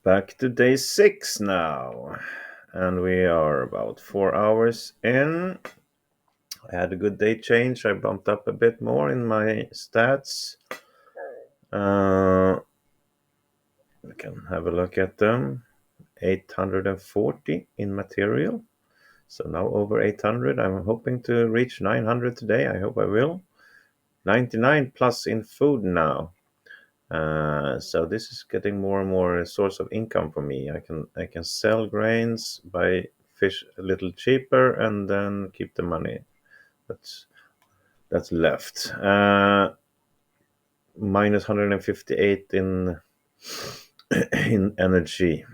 Back to day 6 now, and we are about 4 hours in. I had a good day change. I bumped up a bit more in my stats. We can have a look at them. 840 in material. So now over 800. I'm hoping to reach 900 today. I hope I will. 99 plus in food now. So this is getting more and more a source of income for me. I can sell grains, buy fish a little cheaper, and then keep the money that's that's left. Minus 158 in in energy.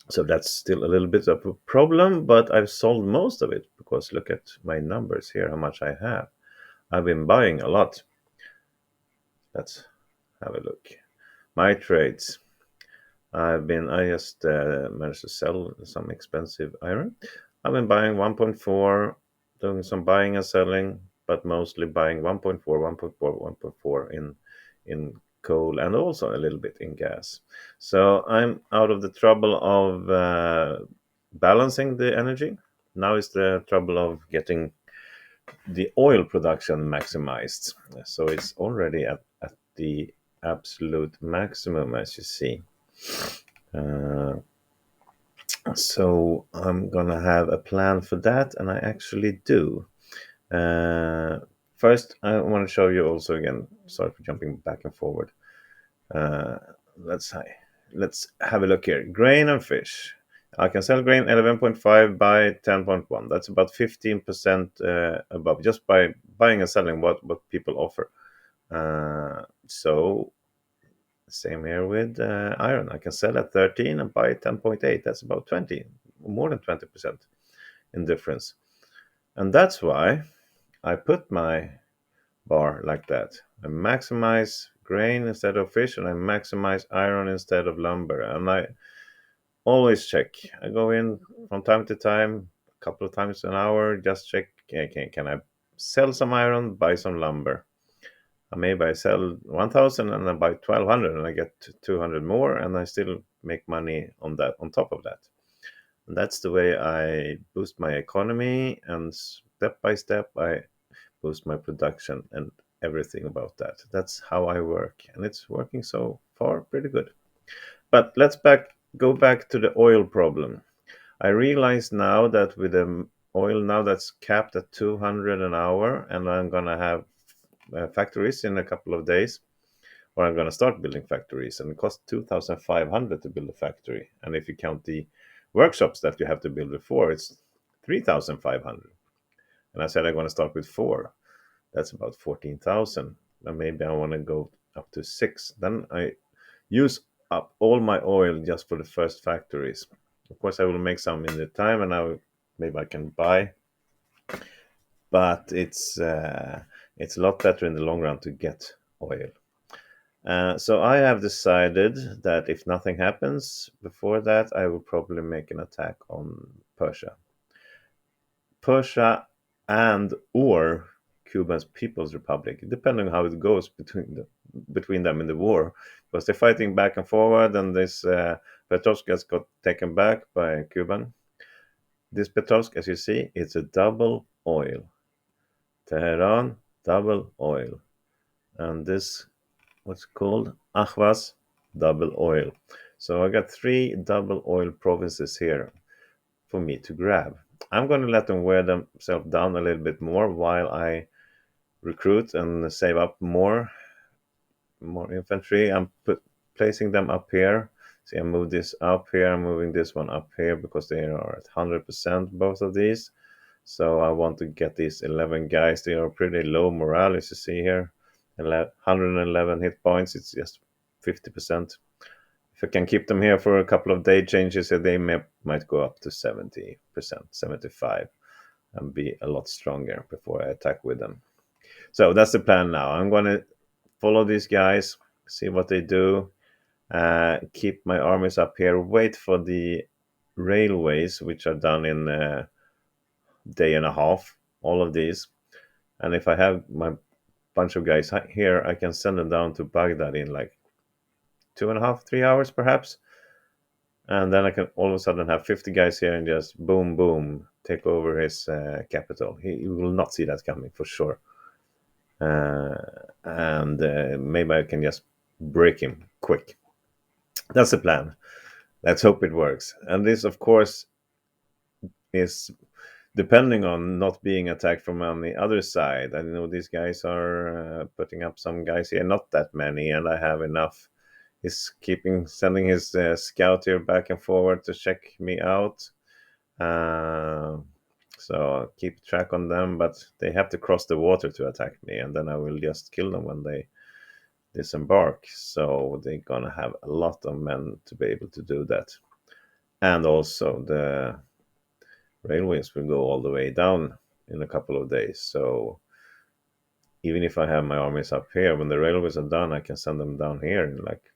So that's still a little bit of a problem, but I've solved most of it because look at my numbers here, how much I have. I've been buying a lot. Let's have a look. My trades. I just managed to sell some expensive iron. I've been buying 1.4, doing some buying and selling, but mostly buying 1.4, 1.4, 1.4 in coal and also a little bit in gas. So I'm out of the trouble of balancing the energy. Now is the trouble of getting the oil production maximized. So it's already at the absolute maximum, as you see. Uh, so I'm gonna have a plan for that, and I actually do. Uh, First, I want to show you also again. Sorry for jumping back and forward. Uh, let's let's have a look here. Grain and fish. I can sell grain 11.5 by 10.1. That's about 15% above just by buying and selling what people offer. So same here with iron. I can sell at 13 and buy 10.8. That's about 20, more than 20% in difference. And that's why I put my bar like that. I maximize grain instead of fish, and I maximize iron instead of lumber. And I always check. I go in from time to time, a couple of times an hour, just check can I sell some iron, buy some lumber. Maybe I sell 1,000 and I buy 1,200 and I get 200 more, and I still make money on that, on top of that. And that's the way I boost my economy, and step by step I boost my production and everything about that. That's how I work, and it's working so far pretty good. But let's go back to the oil problem. I realize now that with the oil now that's capped at 200 an hour, and I'm gonna have factories in a couple of days, or I'm gonna start building factories, and it costs 2,500 to build a factory. And if you count the workshops that you have to build before, it's 3,500. And I said I'm gonna start with four. That's about 14,000. And maybe I want to go up to six. Then I use up all my oil just for the first factories. Of course, I will make some in the time, and maybe I can buy. But it's a lot better in the long run to get oil. So I have decided that if nothing happens before that, I will probably make an attack on Persia. Persia and or Cuba's People's Republic, depending on how it goes between them in the war, because they're fighting back and forward, and this Petrovsk has got taken back by Cuban. This Petrovsk, as you see, it's a double oil. Tehran, double oil, and this what's called Ahvaz, double oil. So I got three double oil provinces here for me to grab. I'm going to let them wear themselves down a little bit more while I recruit and save up more infantry. I'm placing them up here. See, I move this up here. I'm moving this one up here because they are at 100%, both of these. So I want to get these 11 guys. They are pretty low morale, as you see here. 111 hit points. It's just 50%. If I can keep them here for a couple of day changes, they might go up to 70%, 75, and be a lot stronger before I attack with them. So that's the plan now. I'm going to follow these guys, see what they do, keep my armies up here, wait for the railways, which are done in a day and a half, all of these. And if I have my bunch of guys here, I can send them down to Baghdad in like 2.5, 3 hours perhaps. and then I can all of a sudden have 50 guys here and just boom, boom, take over his capital. He will not see that coming for sure. Uh, and maybe I can just break him quick. That's the plan. Let's hope it works. And this, of course, is depending on not being attacked from on the other side. I know these guys are putting up some guys here, not that many, and I have enough. He's keeping sending his scout here back and forward to check me out. Uh, so I'll keep track on them, but they have to cross the water to attack me, and then I will just kill them when they disembark. So they're gonna have a lot of men to be able to do that. And also the railways will go all the way down in a couple of days. So even if I have my armies up here, when the railways are done, I can send them down here in like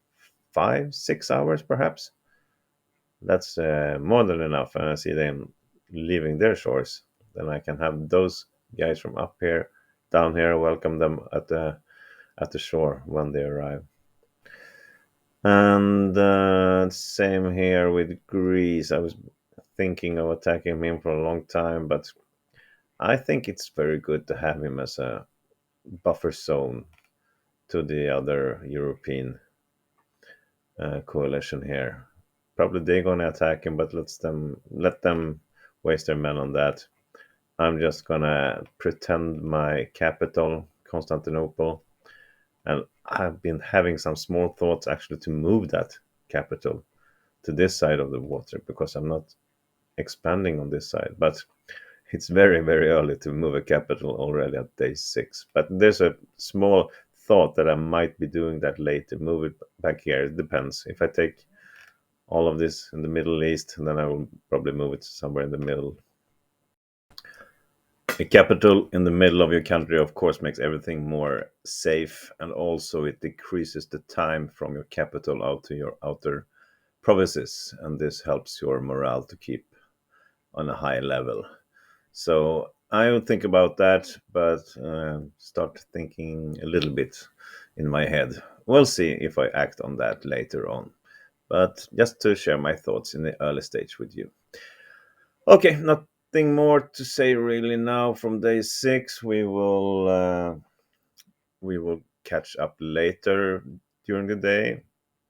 5, 6 hours, perhaps. That's more than enough. And I see them leaving their shores. Then I can have those guys from up here, down here, welcome them at the shore when they arrive. And same here with Greece. I was thinking of attacking him for a long time, but I think it's very good to have him as a buffer zone to the other European coalition here. Probably they're going to attack him, but let them waste their men on that. I'm just gonna pretend my capital, Constantinople, and I've been having some small thoughts actually to move that capital to this side of the water because I'm not expanding on this side. But it's very, very early to move a capital already at day 6. But there's a small thought that I might be doing that later, move it back here. It depends. If I take all of this in the Middle East, then I will probably move it somewhere in the middle. A capital in the middle of your country, of course, makes everything more safe, and also it decreases the time from your capital out to your outer provinces, and this helps your morale to keep on a high level. So I would think about that, but start thinking a little bit in my head. We'll see if I act on that later on. But just to share my thoughts in the early stage with you. Okay, nothing more to say really now from day 6. We will catch up later during the day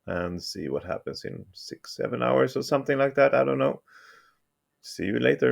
and see what happens in 6, 7 hours or something like that. I don't know. See you later.